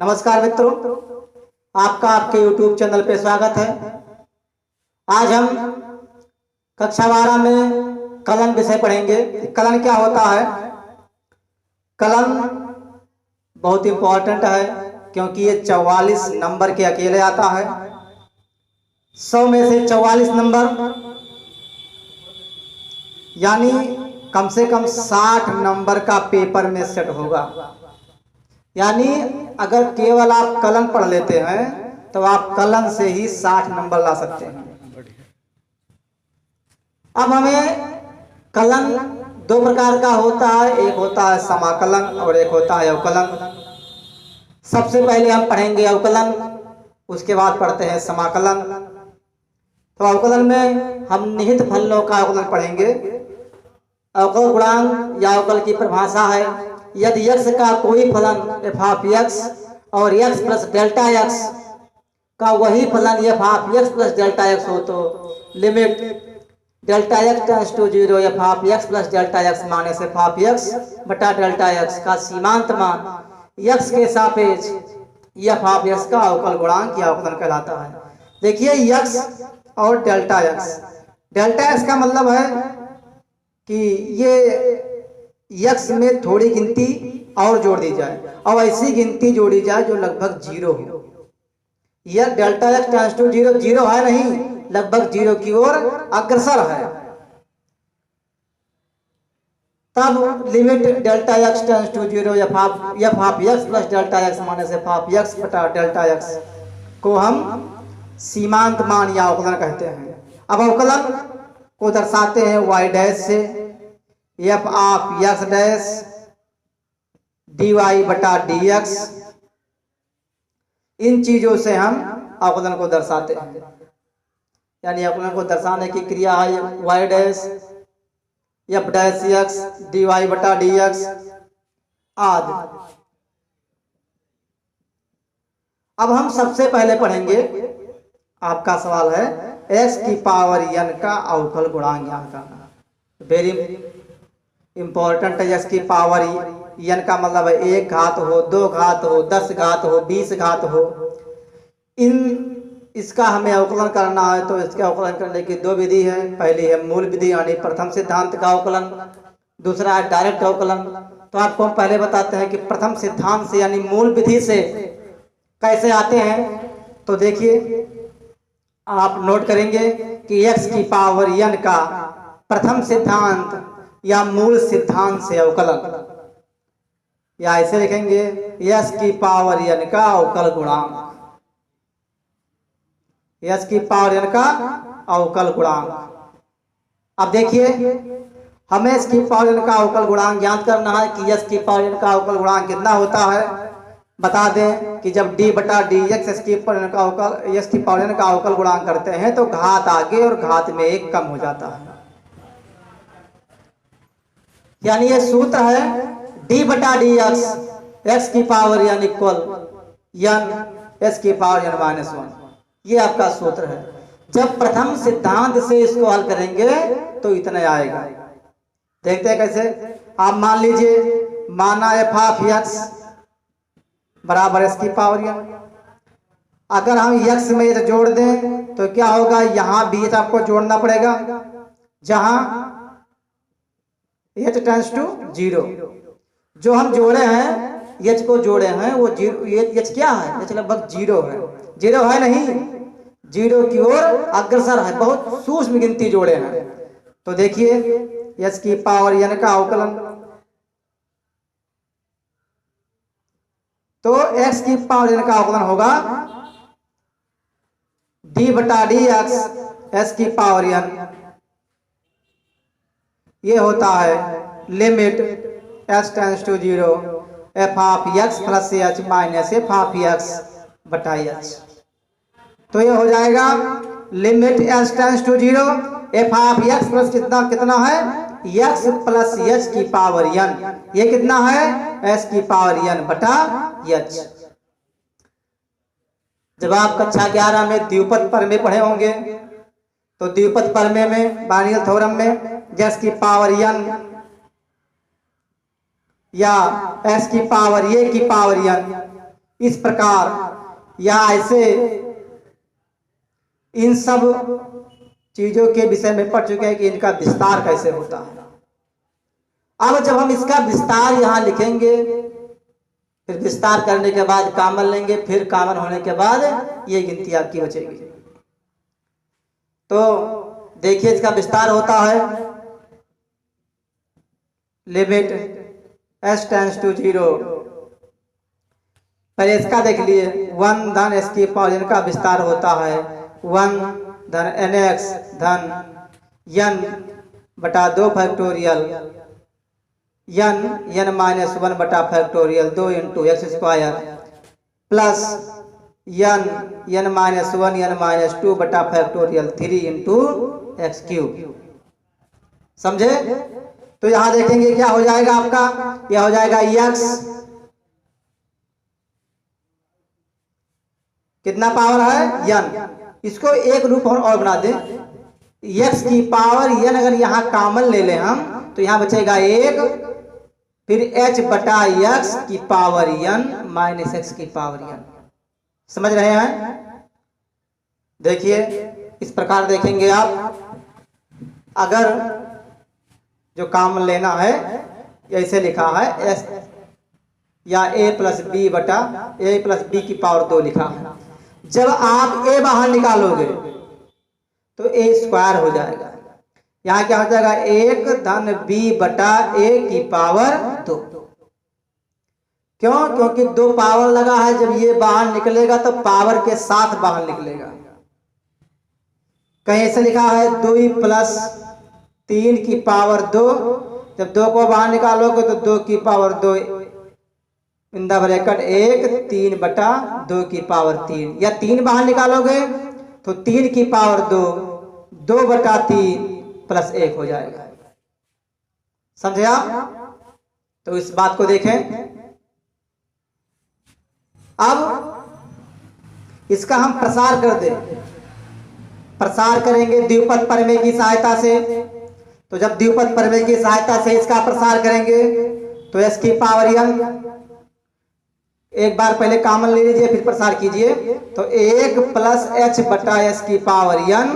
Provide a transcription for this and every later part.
नमस्कार मित्रों, आपका आपके YouTube चैनल पे स्वागत है। आज हम कक्षा 12 में कलन विषय पढ़ेंगे। कलन क्या होता है? कलन बहुत इम्पोर्टेंट है क्योंकि ये 44 नंबर के अकेले आता है। 100 में से 44 नंबर यानी कम से कम 60 नंबर का पेपर में सेट होगा। यानी अगर केवल आप कलन पढ़ लेते हैं तो आप कलन से ही 60 नंबर ला सकते हैं। अब हमें कलन दो प्रकार का होता है, एक होता है समाकलन और एक होता है अवकलन। सबसे पहले हम पढ़ेंगे अवकलन, उसके बाद पढ़ते हैं समाकलन। तो अवकलन में हम निहित फलनों का अवकलन पढ़ेंगे। अवकल गुणांक या अवकल की परिभाषा है, यदि x का कोई फलन f ऑफ x और x प्लस डेल्टा x का वही फलन f of x plus delta x हो तो limit delta x tends to 0 f of x plus delta x minus f of x बटा डेल्टा x का सीमांत मान x के सापेक्ष f ऑफ x का अवकल गुणांक या अवकलन कहलाता है। देखिए x और डेल्टा x का मतलब है कि ये x में थोड़ी गिनती और जोड़ दी जाए और ऐसी गिनती जोड़ी जाए जो लगभग 0 हो। यह डेल्टा x टेंड्स टू 0 0 है नहीं, लगभग 0 की ओर अग्रसर है। तब limit delta x tends to 0 f of x plus delta x minus f of x बटा डेल्टा x को हम सीमांत मान या अवकलन कहते हैं। अब अवकलन को दर्शाते हैं y डैश से, f of x dash dy बटा dx। इन चीजों से हम अवकलन को दर्शाते हैं। यानी अवकलन को दर्शाने की क्रिया है y dash f dash x dy बटा dx आदि। अब हम सबसे पहले पढ़ेंगे, आपका सवाल है x की पावर n का अवकल गुणांक ज्ञात करना। वेरी इंपॉर्टेंट है। x की पावर n का मतलब है 1 घात हो, 2 घात हो, 10 घात हो, 20 घात हो। इसका हमें अवकलन करना है तो इसका अवकलन करने की दो विधि है। पहली है मूल विधि यानी प्रथम सिद्धांत का अवकलन, दूसरा है डायरेक्ट अवकलन। तो आपको हम पहले बताते हैं कि प्रथम सिद्धांत से यानी मूल विधि से कैसे आते हैं। तो देखिए, आप नोट करेंगे कि x की पावर n का प्रथम सिद्धांत या मूल सिद्धांत से अवकलन, या ऐसे लिखेंगे x की पावर n का अवकल गुणांक, x की पावर n का अवकल गुणांक। अब देखिए, हमें x की पावर n का अवकल गुणांक ज्ञात करना है कि x की पावर n का अवकल गुणांक कितना होता है। बता दें कि जब d बटा dx x की पावर n का अवकल गुणांक करते हैं तो घात आगे और घात में 1 कम हो जाता है। यानी ये सूत्र है d बटा dx x की power n equal n x की पावर n माइनस 1। ये आपका सूत्र है। जब प्रथम सिद्धांत से इसको हल करेंगे तो इतना आएगा। देखते हैं कैसे। आप मान लीजिए, माना f ऑफ x बराबर x की पावर n। अगर हम x में ये जोड़ दें तो क्या होगा, यहां भी आपको जोड़ना पड़ेगा जहां h टेंड्स टू 0। जो हम जोड़े हैं, h को जोड़े हैं वो h क्या है, h लगभग 0 है। 0 है नहीं, 0 की ओर अग्रसर है। बहुत सूक्ष्म गिनती जोड़े हैं। तो देखिए, h की पावर n का अवकलन, तो x की पावर n का अवकलन होगा d बटा dx x की पावर n। ये होता है limit x tends to 0 f of x plus h minus f of x बटा h। तो ये हो जाएगा limit x tends to 0 f of x plus कितना है x प्लस h की पावर n। ये कितना है, s की पावर n बटा h। जब आप कक्षा 11 में द्विपद प्रमेय पढ़े होंगे तो द्विपद प्रमेय में बाइनरी थ्योरम में s की पावर n या s की पावर a की पावर n इस प्रकार या ऐसे इन सब चीजों के विषय में पढ़ चुके हैं कि इनका विस्तार कैसे होता है। अब जब हम इसका विस्तार यहाँ लिखेंगे, फिर विस्तार करने के बाद कॉमन लेंगे, फिर कॉमन होने के बाद ये गिनती आपकी बचेगी। तो देखिए इसका विस्तार होता है, लिमिट s टेंड्स टू 0। पहले इसका देख लिए, 1 धन s की पावर n का विस्तार होता है 1 धन nx धन n बटा 2 फैक्टोरियल n माइनस 1 बटा factorial 2 into x square plus n minus 1 n minus 2 बटा फैक्टोरियल 3 इंटू एक्स क्यूब। समझे? तो यहां देखेंगे क्या हो जाएगा आपका, यह हो जाएगा x कितना पावर है n, इसको एक रूप और बना दें, x की पावर n अगर यहां कॉमन ले लें हम तो यहां बचेगा 1, फिर h बटा x की पावर n माइनस x की पावर n। समझ रहे हैं? देखिए इस प्रकार देखेंगे आप, अगर जो कॉमन लेना है ऐसे लिखा है s या a प्लस बी बटा a प्लस बी की पावर 2 लिखा है। जब आप a बाहर निकालोगे तो a स्क्वायर हो जाएगा, यहाँ क्या हो जाएगा 1 धन b बटा a की पावर 2। क्यों? क्योंकि 2 पावर लगा है, जब ये बाहर निकलेगा तो पावर के साथ बाहर निकलेगा। कहीं ऐसे लिखा है 2 प्लस 3 की पावर 2, जब 2 को बाहर निकालोगे तो 2 की पावर 2 इन द ब्रैकेट 1 3 बटा 2 की पावर 3, या 3 बाहर निकालोगे तो 3 की पावर 2 2 बटा 3 प्लस 1 हो जाएगा। समझे आप? तो इस बात को देखें। अब इसका हम प्रसार कर दें, प्रसार करेंगे द्विपद प्रमेय की सहायता से। तो जब द्विपद प्रमेय की सहायता से इसका प्रसार करेंगे तो s की पावर n, एक बार पहले कॉमन ले लीजिए फिर प्रसार कीजिए, तो 1 प्लस h बटा s की पावर n,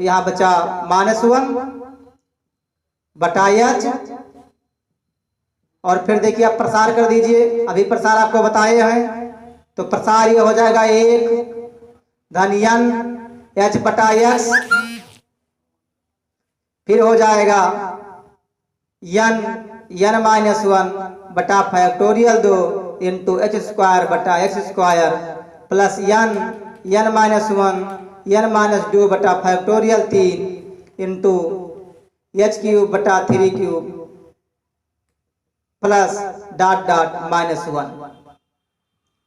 यहां बचा -1 बटा h, और फिर देखिए आप प्रसार कर दीजिए, अभी प्रसार आपको बताए हैं। तो प्रसार ये हो जाएगा 1 धन n h बटा x, फिर हो जाएगा n माइनस 1 बटा फैक्टोरियल 2 इंटू एच स्क्वायर बटा x square plus n minus 1 n minus 2 बटा फैक्टोरियल 3 इंटू एच क्यूब बटा 3 क्यूब प्लस डॉट डॉट -1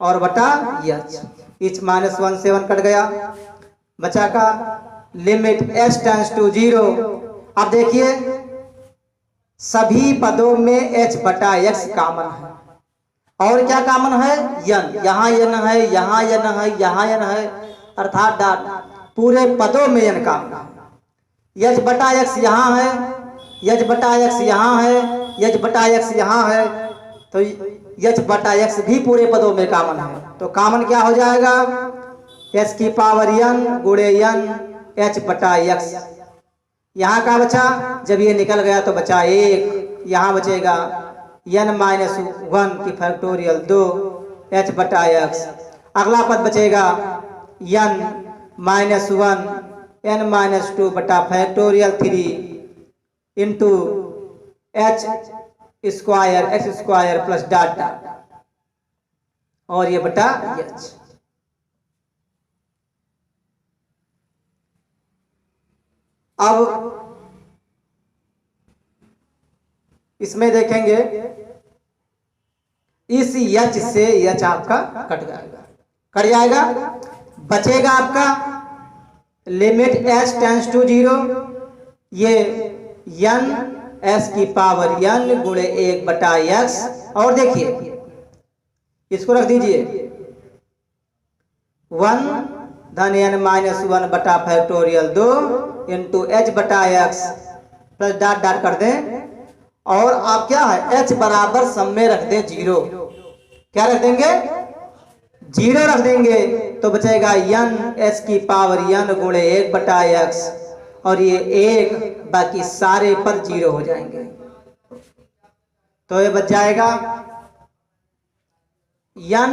और बटा एच माइनस 1 से 1 कट गया, बचा का लिमिट s टेंड्स टू 0। अब देखिए सभी पदों में h बटा x कॉमन है, और क्या कॉमन है n, यहाँ n है, यहाँ n है, यहाँ n है, अर्थात डॉट पूरे पदों में n कॉमन है। h बटा x यहाँ है, h बटा x यहाँ है, h बटा x यहाँ है, तो h बटा x भी पूरे पदों में कॉमन है। तो कॉमन क्या हो जाएगा s की पावर n गुणे n h बटा x। यहाँ का बचा, जब ये निकल गया तो बचा 1, यहाँ बचेगा n माइनस 1 की फैक्टोरियल 2 h बटा x। अगला पद बचेगा n माइनस 1 n माइनस 2 बटा factorial 3 into h square x square plus dot dot, और ये बटा h। अब इसमें देखेंगे इस h से h आपका कट जाएगा, बचेगा आपका लिमिट s टेंड्स टू 0, ये n s की पावर n गुणे 1 बटा x, और देखिए इसको रख दीजिए 1 धन n माइनस 1 बटा फैक्टोरियल 2 इंटू h बटा x प्लस डॉट डॉट कर दें, और आप क्या है h बराबर सब में रख दें 0। क्या रख देंगे जीरो रख देंगे तो बचेगा यन एस की पावर यन गुणे 1/x, और ये 1 बाकी सारे पद जीरो हो जाएंगे। तो ये बच जाएगा यन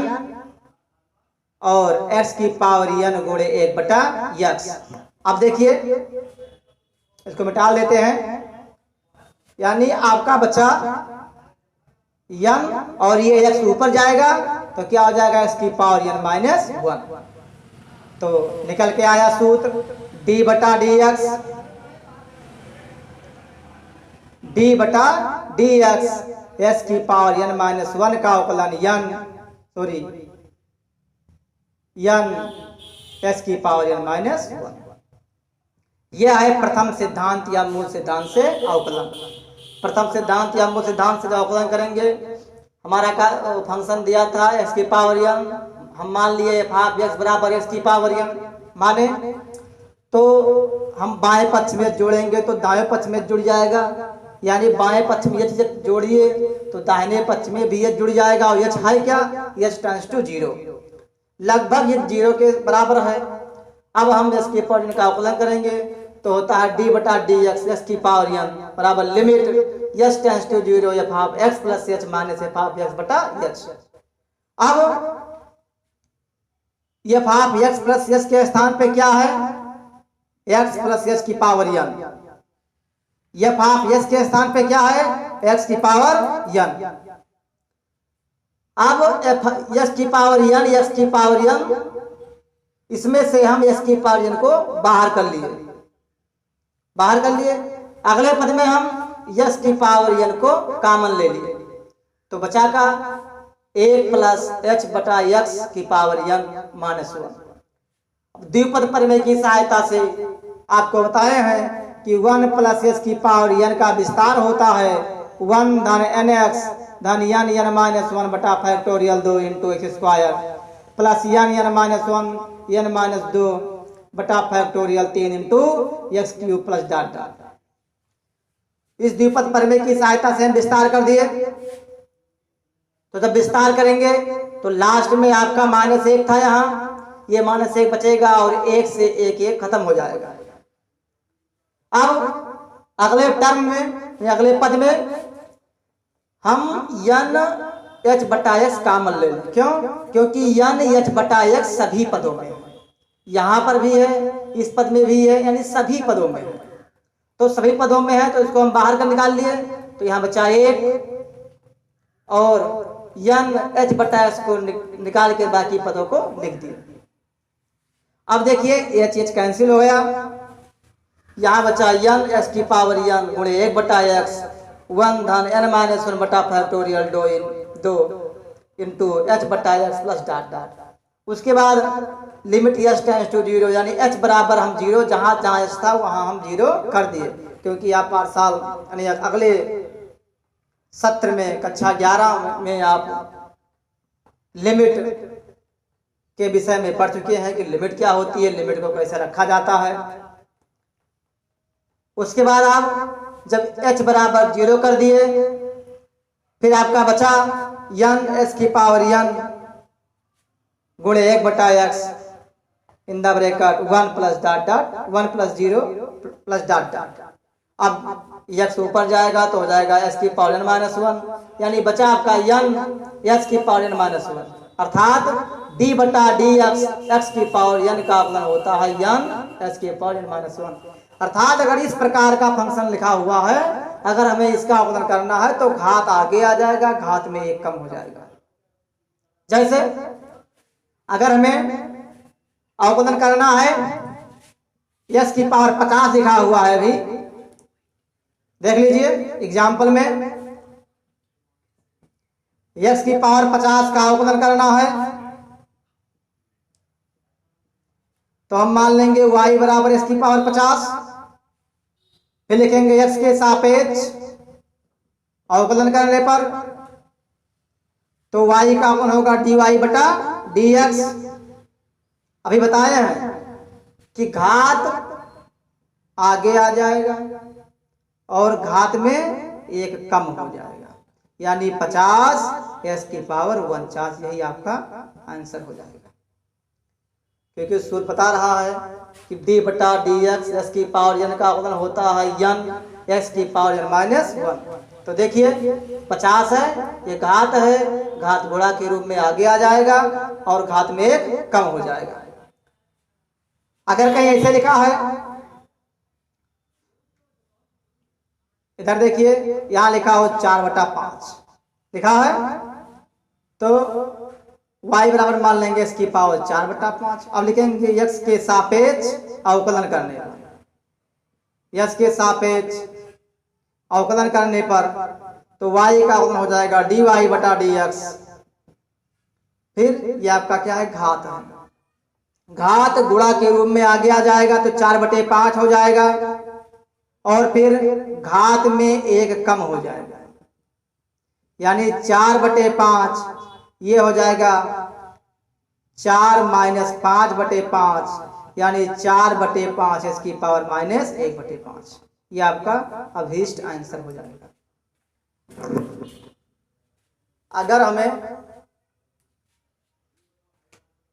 और x की पावर यन गुणे 1/x। अब देखिए इसको मिटा लेते हैं, यानी आपका बचा यन और ये x ऊपर जाएगा तो क्या हो जाएगा x की पावर यन -1। तो निकल के आया सूत्र d/dx, d/dx s की पावर n -1 का अवकलन यन s की पावर n -1। यह है प्रथम सिद्धांत या मूल सिद्धांत से अवकलन। प्रथम सिद्धांत या मूल सिद्धांत से अवकलन करेंगे, हमारा का फंक्शन दिया था x की पावर n, हम मान लिए f(x) बराबर x की पावर n माने, तो हम बाएं पक्ष में जोड़ेंगे तो दाएं पक्ष में जुड़ जाएगा, यानी बाएं पक्ष में h जोड़िए तो दाहिने पक्ष में भी h जुड़ जाएगा, और h है क्या, h टेंड्स टू 0, लगभग ये 0 के बराबर है। अब हम s के पावर n का अवकलन करेंगे तो होता है d/dx s की पावर n बराबर limit s tends to 0 f(x) + h minus f(x)/h। अब f(x) + h के स्थान पे क्या है, x + h की पावर n, f(x) के स्थान पे क्या है, x की पावर n। अब s की पावर n, x की पावर n, इसमें से हम s की पावर n को बाहर कर लिए, अगले पद में हम s की पावर n को कॉमन ले लिए, तो बचा का 1 + h/x की पावर n -1। द्विपद प्रमेय की सहायता से आपको बताए हैं कि 1 + h की पावर n का विस्तार होता है 1 धन nx धन n n -1 बटा factorial 2 × x² plus n n - 2 बटा factorial 3 × x³ plus dot dot. इस द्विपद प्रमेय की सहायता से हम विस्तार कर दिए, तो जब विस्तार करेंगे तो लास्ट में आपका -1 था, यहाँ ये -1 बचेगा और 1 से 1 खत्म हो जाएगा। अब अगले टर्म में, अगले पद में हम n h/x कॉमन ले लें। क्यों? क्योंकि n h/x सभी पदों में है, यहाँ पर भी है, इस पद में भी है, यानी सभी पदों में है। तो सभी पदों में है तो इसको हम बाहर कर निकाल लिए, तो यहाँ बचा 1 और n h/x को निकाल के बाकी पदों को लिख दिए। अब देखिए h कैंसिल हो गया, यहाँ बचा n s की पावर n गुणे 1/x 1 धन n - 1 बटा factorial 2 × h/x plus dot dot. उसके बाद लिमिट s टेंड्स टू 0, यानी h बराबर हम 0, जहाँ जहाँ h था वहाँ हम 0 कर दिए, क्योंकि आप 5 साल यानी अगले सत्र में कक्षा 11 में आप लिमिट के विषय में पढ़ चुके हैं कि लिमिट क्या होती है, लिमिट को कैसे रखा जाता है। उसके बाद आप जब h बराबर 0 कर दिए, फिर आपका बचा n s की पावर n गुणे 1/x in the bracket 1 plus dot dot 1 + 0 plus dot dot. अब x ऊपर जाएगा तो हो जाएगा s की पावर n -1, यानी बचा आपका n s की पावर n -1, अर्थात d/dx x की पावर n का अवकलन होता है n s की पावर n -1। अर्थात अगर इस प्रकार का फंक्शन लिखा हुआ है, अगर हमें इसका अवकलन करना है तो घात आगे आ जाएगा, घात में 1 कम हो जाएगा। जैसे अगर हमें अवकलन करना है, s की पावर 50 लिखा हुआ है, अभी देख लीजिए एग्जाम्पल में s की पावर 50 का अवकलन करना है, तो हम मान लेंगे y बराबर s की पावर 50, फिर लिखेंगे x के सापेक्ष अवकलन करने पर, तो y का अवकलन होगा dy/dx। अभी बताए हैं कि घात आगे आ जाएगा और घात में 1 कम हो जाएगा, यानी 50 एस की पावर 49, यही आपका आंसर हो जाएगा। क्योंकि सूत्र बता रहा है कि डी बटा डी एक्स एस की पावर एन का अवकलन होता है एन एक्स की पावर एन माइनस 1। तो देखिए 50 है, ये घात है, घात गुणा के रूप में आगे आ जाएगा और घात में एक कम हो जाएगा। अगर कहीं ऐसे लिखा है, इधर देखिए यहां लिखा हो 4/5 लिखा है, तो y बराबर मान लेंगे इसकी पावर 4/5। अब लिखेंगे x के सापेक्ष अवकलन करने पर, x के सापेक्ष अवकलन करने पर तो y का अवकलन हो जाएगा dy बटा dx। फिर ये आपका क्या है, घात है, घात गुणा के रूप में आगे आ जाएगा तो 4/5 हो जाएगा और फिर घात में एक कम हो जाएगा, यानी 4/5 ये हो जाएगा 4 माइनस 5/5, यानी 4/5 इसकी पावर माइनस 1/5। ये आपका अभीष्ट आंसर हो जाएगा। अगर हमें